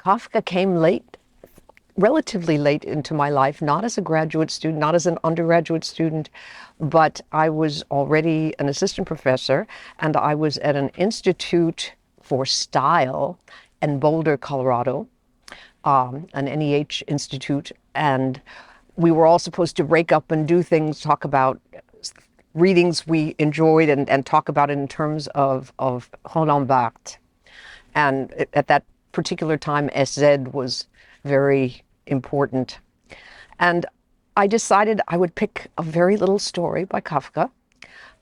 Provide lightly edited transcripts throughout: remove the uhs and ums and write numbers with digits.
Kafka came late, relatively late into my life, not as a graduate student, not as an undergraduate student, but I was already an assistant professor, and I was at an institute for style in Boulder, Colorado, an NEH institute, and we were all supposed to break up and do things, talk about readings we enjoyed, and talk about it in terms of Roland Barthes. And at that particular time, SZ was very important. And I decided I would pick a very little story by Kafka,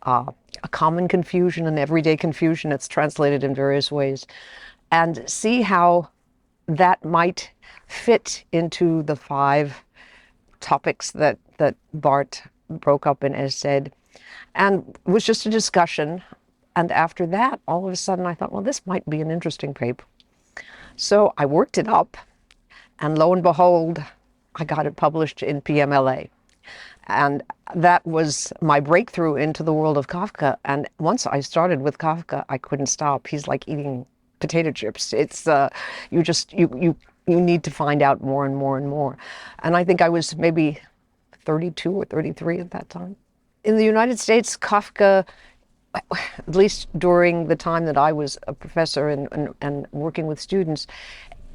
a common confusion, an everyday confusion. It's translated in various ways, and see how that might fit into the 5 topics that Barthes broke up in SZ. And it was just a discussion. And after that, all of a sudden, I thought, well, this might be an interesting paper. So I worked it up, and lo and behold, I got it published in PMLA. And that was my breakthrough into the world of Kafka. And once I started with Kafka, I couldn't stop. He's like eating potato chips. It's you need to find out more and more and more. And I think I was maybe 32 or 33 at that time. In the United States, Kafka, at least during the time that I was a professor and working with students,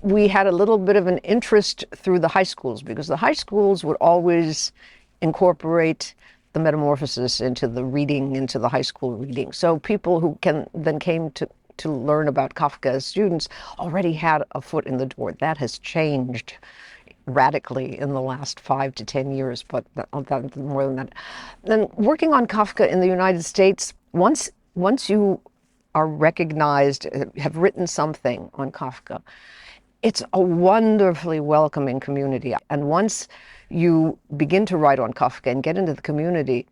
we had a little bit of an interest through the high schools, because the high schools would always incorporate the Metamorphosis into the reading, into the high school reading. So people who then came to learn about Kafka as students already had a foot in the door. That has changed radically in the last 5 to 10 years, but more than that. Then working on Kafka in the United States, once you are recognized, have written something on Kafka, it's a wonderfully welcoming community. And once you begin to write on Kafka and get into the community,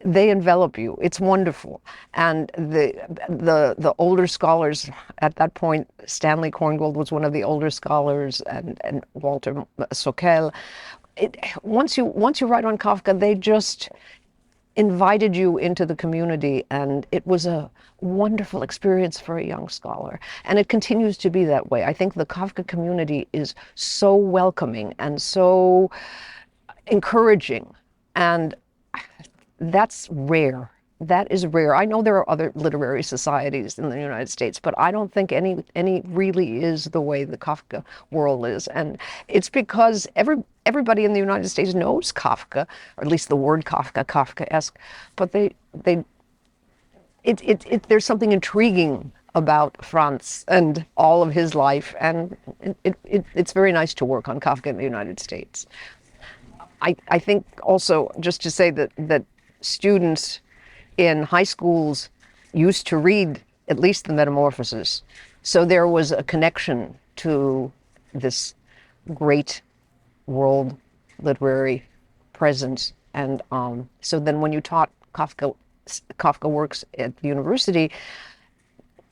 they envelop you. It's wonderful. And the older scholars at that point, Stanley Korngold was one of the older scholars, and Walter Sokal. Once you write on Kafka, they just invited you into the community, and it was a wonderful experience for a young scholar. And it continues to be that way. I think the Kafka community is so welcoming and so encouraging, and that's rare. That is rare. I know there are other literary societies in the United States, but I don't think any really is the way the Kafka world is. And it's because everybody in the United States knows Kafka, or at least the word Kafka, Kafkaesque, but there's something intriguing about Franz and all of his life, and it's very nice to work on Kafka in the United States. I think also, just to say that students in high schools used to read at least the Metamorphosis. So there was a connection to this great world literary presence. And so then when you taught Kafka works at the university,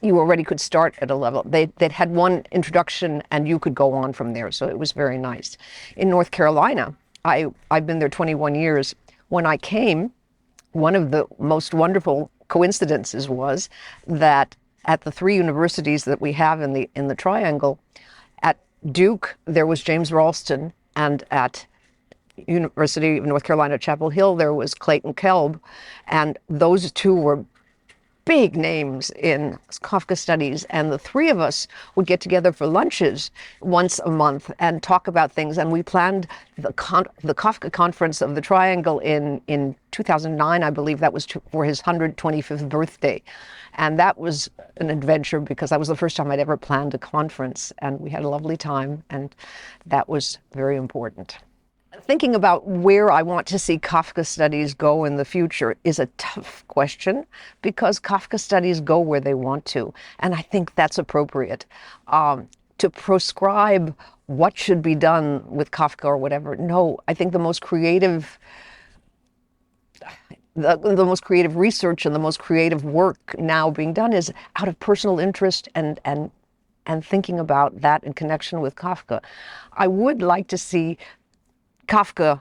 you already could start at a level. They'd had one introduction and you could go on from there. So it was very nice. In North Carolina, I've been there 21 years. When I came, one of the most wonderful coincidences was that at the 3 universities that we have in the Triangle, at Duke there was James Ralston, and at University of North Carolina, Chapel Hill, there was Clayton Kelb, and those 2 were big names in Kafka studies, and the 3 of us would get together for lunches once a month and talk about things. And we planned the Kafka conference of the Triangle in 2009, I believe. That was for his 125th birthday. And that was an adventure, because that was the first time I'd ever planned a conference, and we had a lovely time, and that was very important. Thinking about where I want to see Kafka studies go in the future is a tough question, because Kafka studies go where they want to, and I think that's appropriate. To prescribe what should be done with Kafka or whatever, no. I think the most creative research and the most creative work now being done is out of personal interest and thinking about that in connection with Kafka. I would like to see Kafka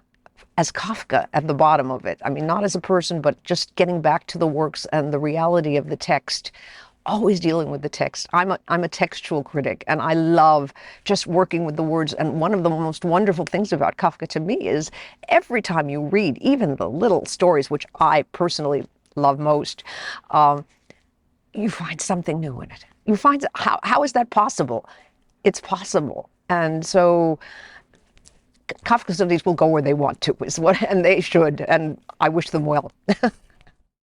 as Kafka at the bottom of it. I mean, not as a person, but just getting back to the works and the reality of the text always dealing with the text. I'm a textual critic, and I love just working with the words. And one of the most wonderful things about Kafka to me is every time you read, even the little stories, which I personally love most, you find something new in it. You find, how is that possible? It's possible. And so Kafka studies will go where they want to, is what, and they should, and I wish them well.